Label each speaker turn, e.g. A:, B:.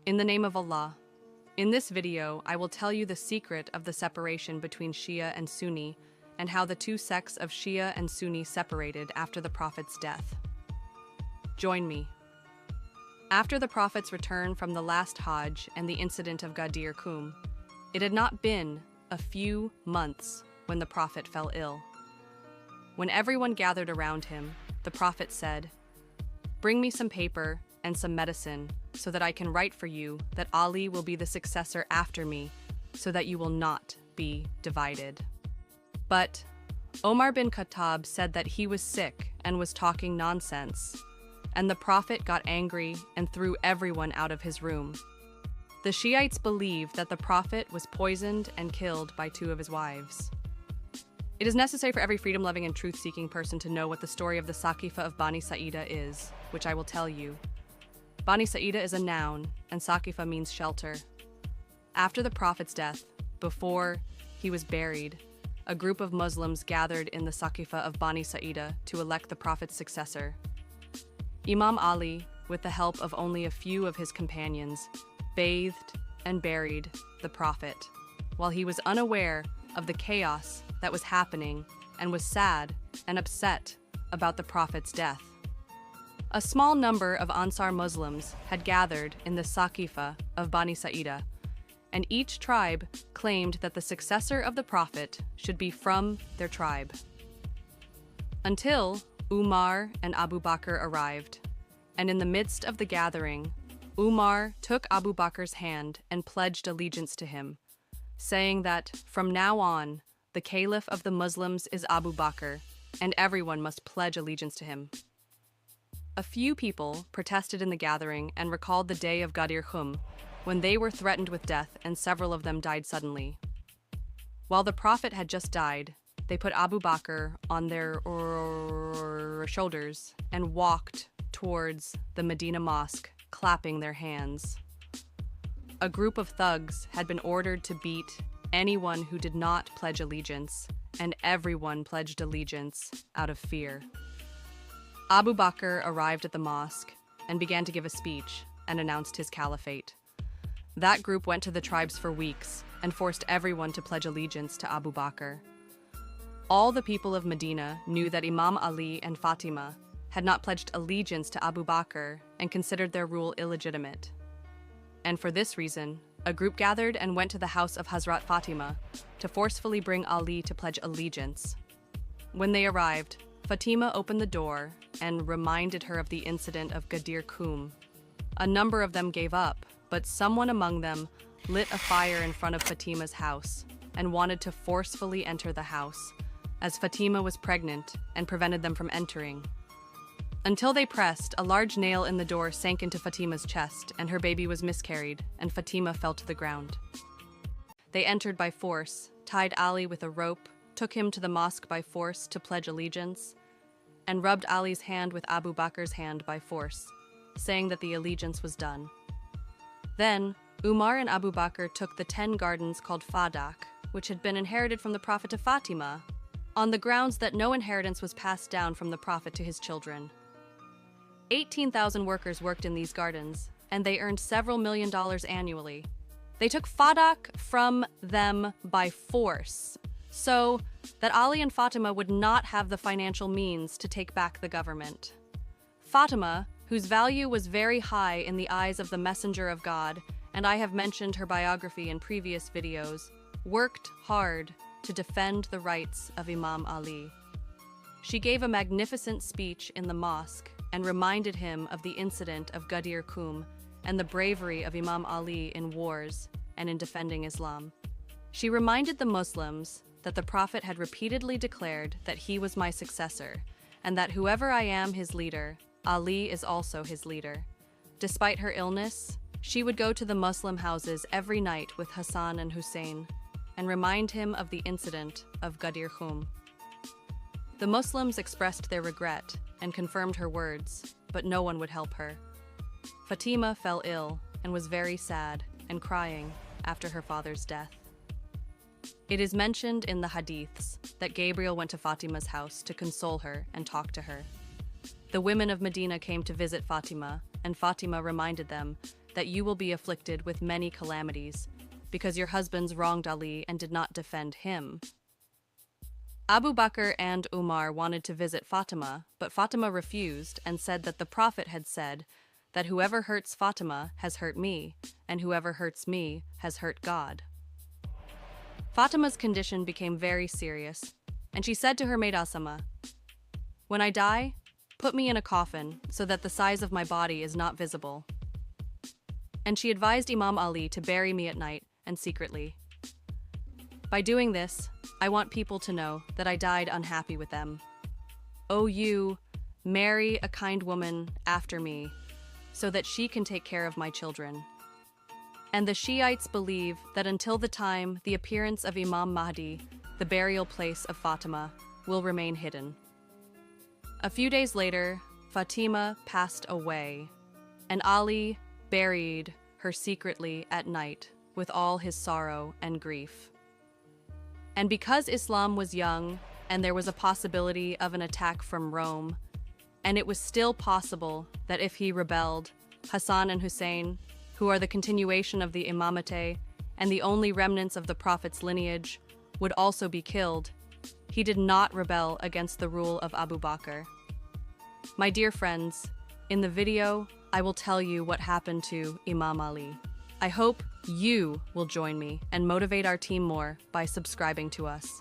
A: In the name of Allah, in this video, I will tell you the secret of the separation between Shia and Sunni and how the two sects of Shia and Sunni separated after the Prophet's death. Join me. After the Prophet's return from the last Hajj and the incident of Ghadir Khumm, it had not been a few months when the Prophet fell ill. When everyone gathered around him, the Prophet said, "Bring me some paper and some medicine so that I can write for you that Ali will be the successor after me, so that you will not be divided." But Omar bin Khattab said that he was sick and was talking nonsense, and the Prophet got angry and threw everyone out of his room. The Shiites believe that the Prophet was poisoned and killed by two of his wives. It is necessary for every freedom-loving and truth-seeking person to know what the story of the Saqifa of Bani Sa'idah is, which I will tell you. Bani Sa'idah is a noun, and Saqifa means shelter. After the Prophet's death, before he was buried, a group of Muslims gathered in the Saqifa of Bani Sa'idah to elect the Prophet's successor. Imam Ali, with the help of only a few of his companions, bathed and buried the Prophet, while he was unaware of the chaos that was happening and was sad and upset about the Prophet's death. A small number of Ansar Muslims had gathered in the Saqifa of Bani Sa'idah, and each tribe claimed that the successor of the Prophet should be from their tribe. Until Umar and Abu Bakr arrived, and in the midst of the gathering, Umar took Abu Bakr's hand and pledged allegiance to him, saying that from now on, the Caliph of the Muslims is Abu Bakr, and everyone must pledge allegiance to him. A few people protested in the gathering and recalled the day of Ghadir Khumm, when they were threatened with death and several of them died suddenly. While the Prophet had just died, they put Abu Bakr on their shoulders and walked towards the Medina Mosque, clapping their hands. A group of thugs had been ordered to beat anyone who did not pledge allegiance, and everyone pledged allegiance out of fear. Abu Bakr arrived at the mosque and began to give a speech and announced his caliphate. That group went to the tribes for weeks and forced everyone to pledge allegiance to Abu Bakr. All the people of Medina knew that Imam Ali and Fatima had not pledged allegiance to Abu Bakr and considered their rule illegitimate. And for this reason, a group gathered and went to the house of Hazrat Fatima to forcefully bring Ali to pledge allegiance. When they arrived, Fatima opened the door and reminded her of the incident of Ghadir Khumm. A number of them gave up, but someone among them lit a fire in front of Fatima's house and wanted to forcefully enter the house, as Fatima was pregnant and prevented them from entering. Until they pressed, a large nail in the door sank into Fatima's chest, and her baby was miscarried, and Fatima fell to the ground. They entered by force, tied Ali with a rope, took him to the mosque by force to pledge allegiance, and rubbed Ali's hand with Abu Bakr's hand by force, saying that the allegiance was done. Then, Umar and Abu Bakr took the 10 gardens called Fadak, which had been inherited from the Prophet to Fatima, on the grounds that no inheritance was passed down from the Prophet to his children. 18,000 workers worked in these gardens, and they earned several $1 million annually. They took Fadak from them by force, so that Ali and Fatima would not have the financial means to take back the government. Fatima, whose value was very high in the eyes of the Messenger of God, and I have mentioned her biography in previous videos, worked hard to defend the rights of Imam Ali. She gave a magnificent speech in the mosque and reminded him of the incident of Ghadir Khumm and the bravery of Imam Ali in wars and in defending Islam. She reminded the Muslims that the Prophet had repeatedly declared that he was my successor, and that whoever I am his leader, Ali is also his leader. Despite her illness, she would go to the Muslim houses every night with Hassan and Hussein and remind him of the incident of Ghadir Khumm. The Muslims expressed their regret and confirmed her words, but no one would help her. Fatima fell ill and was very sad and crying after her father's death. It is mentioned in the hadiths that Gabriel went to Fatima's house to console her and talk to her. The women of Medina came to visit Fatima, and Fatima reminded them that you will be afflicted with many calamities, because your husbands wronged Ali and did not defend him. Abu Bakr and Umar wanted to visit Fatima, but Fatima refused and said that the Prophet had said that whoever hurts Fatima has hurt me, and whoever hurts me has hurt God. Fatima's condition became very serious, and she said to her maid Asama, "When I die, put me in a coffin so that the size of my body is not visible." And she advised Imam Ali to bury me at night and secretly. By doing this, I want people to know that I died unhappy with them. O you, marry a kind woman after me, so that she can take care of my children. And the Shiites believe that until the time the appearance of Imam Mahdi, the burial place of Fatima, will remain hidden. A few days later, Fatima passed away, and Ali buried her secretly at night with all his sorrow and grief. And because Islam was young and there was a possibility of an attack from Rome, and it was still possible that if he rebelled, Hassan and Hussein, who are the continuation of the Imamate and the only remnants of the Prophet's lineage, would also be killed, he did not rebel against the rule of Abu Bakr. My dear friends, in the video, I will tell you what happened to Imam Ali. I hope you will join me and motivate our team more by subscribing to us.